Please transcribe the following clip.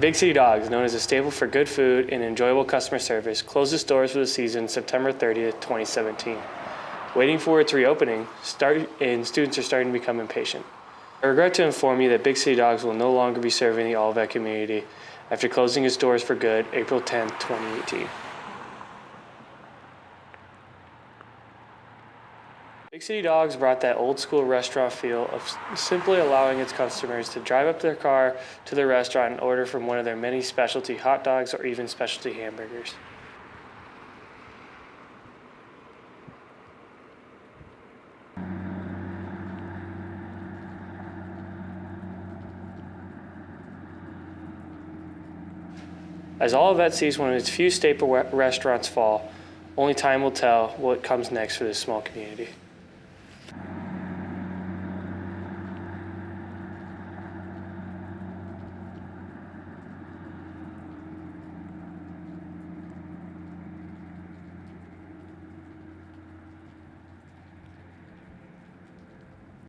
Big City Dogs, known as a staple for good food and enjoyable customer service, closed its doors for the season September 30th, 2017. Waiting for its reopening, and students are starting to become impatient. I regret to inform you that Big City Dogs will no longer be serving the Olivet community after closing its doors for good April 10, 2018. Big City Dogs brought that old school restaurant feel of simply allowing its customers to drive up their car to the restaurant and order from one of their many specialty hot dogs or even specialty hamburgers. As Olivet sees one of its few staple restaurants fall, only time will tell what comes next for this small community.